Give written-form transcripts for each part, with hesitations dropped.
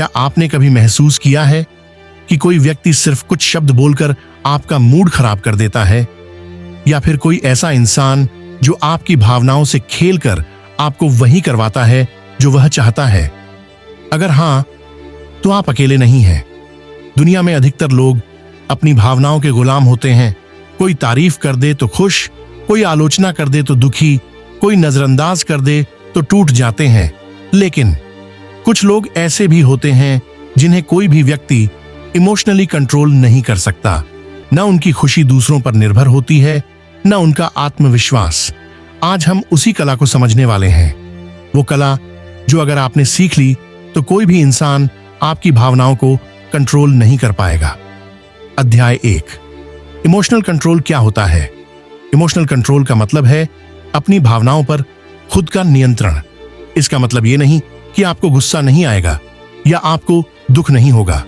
क्या आपने कभी महसूस किया है कि कोई व्यक्ति सिर्फ कुछ शब्द बोलकर आपका मूड खराब कर देता है, या फिर कोई ऐसा इंसान जो आपकी भावनाओं से खेलकर आपको वही करवाता है जो वह चाहता है? अगर हां, तो आप अकेले नहीं हैं। दुनिया में अधिकतर लोग अपनी भावनाओं के गुलाम होते हैं। कोई तारीफ कर दे तो खुश, कोई आलोचना कर दे तो दुखी, कोई नजरअंदाज कर दे तो टूट जाते हैं। लेकिन कुछ लोग ऐसे भी होते हैं जिन्हें कोई भी व्यक्ति इमोशनली कंट्रोल नहीं कर सकता। न उनकी खुशी दूसरों पर निर्भर होती है, न उनका आत्मविश्वास। आज हम उसी कला को समझने वाले हैं। वो कला जो अगर आपने सीख ली तो कोई भी इंसान आपकी भावनाओं को कंट्रोल नहीं कर पाएगा। अध्याय 1, इमोशनल कंट्रोल क्या होता है? इमोशनल कंट्रोल का मतलब है अपनी भावनाओं पर खुद का नियंत्रण। इसका मतलब ये नहीं कि आपको गुस्सा नहीं आएगा या आपको दुख नहीं होगा,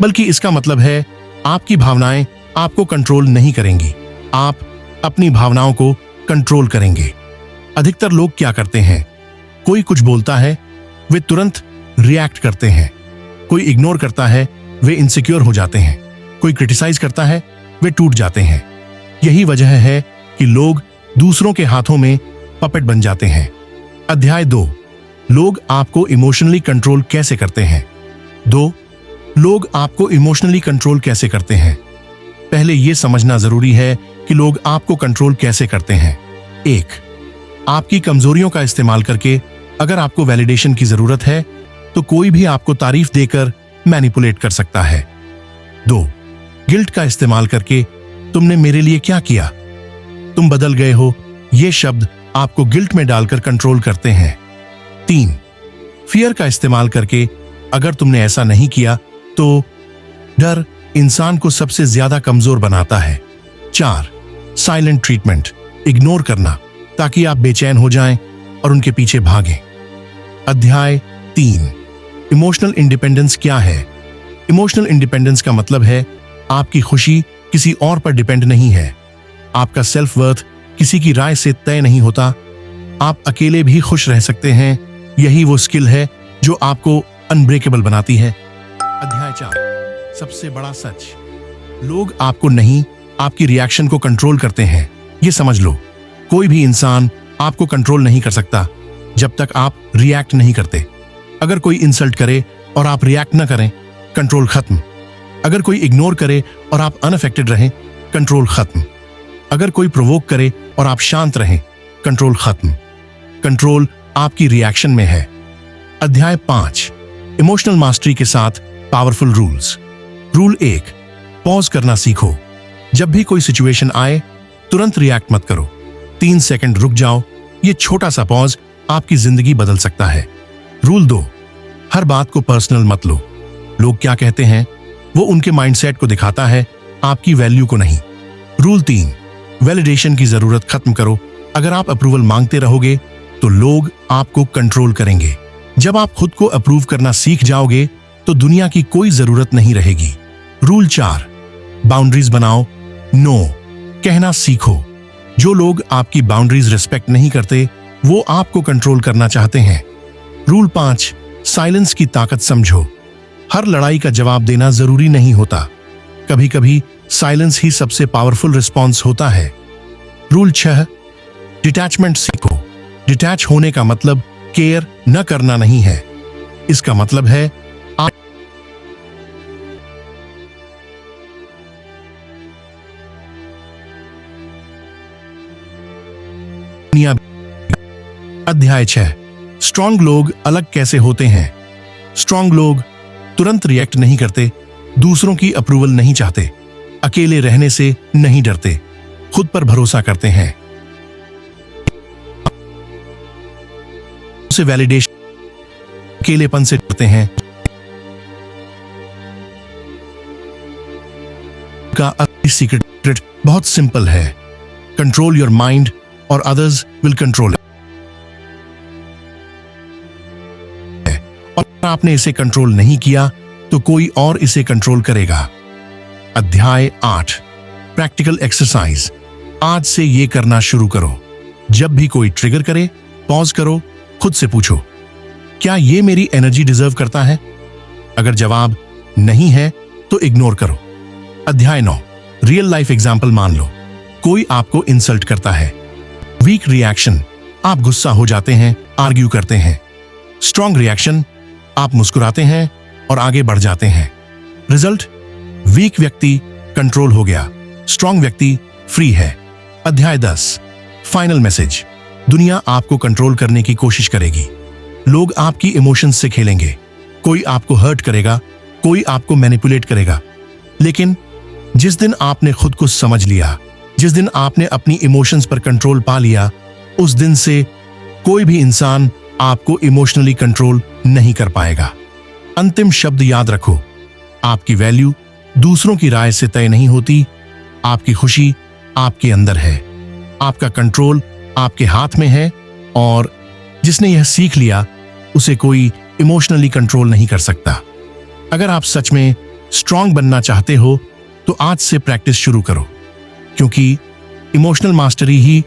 बल्कि इसका मतलब है आपकी भावनाएं आपको कंट्रोल नहीं करेंगी, आप अपनी भावनाओं को कंट्रोल करेंगे। अधिकतर लोग क्या करते हैं? कोई कुछ बोलता है, वे तुरंत रिएक्ट करते हैं। कोई इग्नोर करता है, वे इनसिक्योर हो जाते हैं। कोई क्रिटिसाइज करता है, वे टूट जाते हैं। यही वजह है कि लोग दूसरों के हाथों में पपेट बन जाते हैं। अध्याय 2, लोग आपको इमोशनली कंट्रोल कैसे करते हैं? 2, लोग आपको इमोशनली कंट्रोल कैसे करते हैं? पहले यह समझना जरूरी है कि लोग आपको कंट्रोल कैसे करते हैं। 1, आपकी कमजोरियों का इस्तेमाल करके। अगर आपको वैलिडेशन की जरूरत है तो कोई भी आपको तारीफ देकर मैनिपुलेट कर सकता है। 2, गिल्ट का इस्तेमाल करके। तुमने मेरे लिए क्या किया, तुम बदल गए हो, ये शब्द आपको गिल्ट में डालकर कंट्रोल करते हैं। 3, फियर का इस्तेमाल करके। अगर तुमने ऐसा नहीं किया तो डर इंसान को सबसे ज्यादा कमजोर बनाता है। 4, साइलेंट ट्रीटमेंट, इग्नोर करना ताकि आप बेचैन हो जाएं और उनके पीछे भागें। अध्याय 3, इमोशनल इंडिपेंडेंस क्या है? इमोशनल इंडिपेंडेंस का मतलब है आपकी खुशी किसी और पर डिपेंड नहीं है। आपका सेल्फ वर्थ किसी की राय से तय नहीं होता। आप अकेले भी खुश रह सकते हैं। यही वो स्किल है जो आपको अनब्रेकेबल बनाती है। अध्याय 4, सबसे बड़ा सच, लोग आपको नहीं, आपकी रिएक्शन को कंट्रोल करते हैं। ये समझ लो, कोई भी इंसान आपको कंट्रोल नहीं कर सकता जब तक आप रिएक्ट नहीं करते। अगर कोई इंसल्ट करे और आप रिएक्ट न करें, कंट्रोल खत्म। अगर कोई इग्नोर करे और आप अनअफेक्टेड रहें, कंट्रोल खत्म। अगर कोई प्रोवोक करे और आप शांत रहें, कंट्रोल खत्म। कंट्रोल आपकी रिएक्शन में है। अध्याय 5, इमोशनल मास्टरी के साथ पावरफुल रूल्स। रूल 1, पॉज करना सीखो। जब भी कोई सिचुएशन आए, तुरंत रिएक्ट मत करो। 3 सेकंड रुक जाओ। ये छोटा सा पॉज आपकी जिंदगी बदल सकता है। रूल 2, हर बात को पर्सनल मत लो। लोग क्या कहते हैं वो उनके माइंडसेट को दिखाता है, आपकी वैल्यू को नहीं। रूल 3, वैलिडेशन की जरूरत खत्म करो। अगर आप अप्रूवल मांगते रहोगे तो लोग आपको कंट्रोल करेंगे। जब आप खुद को अप्रूव करना सीख जाओगे तो दुनिया की कोई जरूरत नहीं रहेगी। रूल 4, बाउंड्रीज बनाओ। नो कहना सीखो। जो लोग आपकी बाउंड्रीज रिस्पेक्ट नहीं करते वो आपको कंट्रोल करना चाहते हैं। रूल 5, साइलेंस की ताकत समझो। हर लड़ाई का जवाब देना जरूरी नहीं होता। कभी कभी साइलेंस ही सबसे पावरफुल रिस्पॉन्स होता है। रूल 6, डिटैचमेंट सीखो। डिटैच होने का मतलब केयर न करना नहीं है। इसका मतलब है आप अध्याय 6, स्ट्रांग लोग अलग कैसे होते हैं? स्ट्रांग लोग तुरंत रिएक्ट नहीं करते, दूसरों की अप्रूवल नहीं चाहते, अकेले रहने से नहीं डरते, खुद पर भरोसा करते हैं। उसे वैलिडेशन, अकेलेपन से डरते हैं। का असली सीक्रेट बहुत सिंपल है, कंट्रोल योर माइंड और अदर्स विल कंट्रोल इट। और आपने इसे कंट्रोल नहीं किया तो कोई और इसे कंट्रोल करेगा। अध्याय 8, प्रैक्टिकल एक्सरसाइज। आज से ये करना शुरू करो। जब भी कोई ट्रिगर करे, पॉज करो, खुद से पूछो, क्या ये मेरी एनर्जी डिजर्व करता है? अगर जवाब नहीं है तो इग्नोर करो। अध्याय 9, रियल लाइफ एग्जाम्पल मान लो। कोई आपको इंसल्ट करता है। वीक रिएक्शन, आप गुस्सा हो जाते हैं, आर्ग्यू करते हैं। स्ट्रॉन्ग रिएक्शन, आप मुस्कुराते हैं और आगे बढ़ जाते हैं। रिजल्ट, वीक व्यक्ति कंट्रोल हो गया, स्ट्रॉन्ग व्यक्ति फ्री है। अध्याय 10, फाइनल मैसेज। दुनिया आपको कंट्रोल करने की कोशिश करेगी। लोग आपकी इमोशंस से खेलेंगे। कोई आपको हर्ट करेगा, कोई आपको मैनिपुलेट करेगा। लेकिन जिस दिन आपने खुद को समझ लिया, जिस दिन आपने अपनी इमोशंस पर कंट्रोल पा लिया, उस दिन से कोई भी इंसान आपको इमोशनली कंट्रोल नहीं कर पाएगा। अंतिम शब्द याद रखो, आपकी वैल्यू दूसरों की राय से तय नहीं होती। आपकी खुशी आपके अंदर है, आपका कंट्रोल आपके हाथ में है, और जिसने यह सीख लिया उसे कोई इमोशनली कंट्रोल नहीं कर सकता। अगर आप सच में स्ट्रांग बनना चाहते हो तो आज से प्रैक्टिस शुरू करो, क्योंकि इमोशनल मास्टरी ही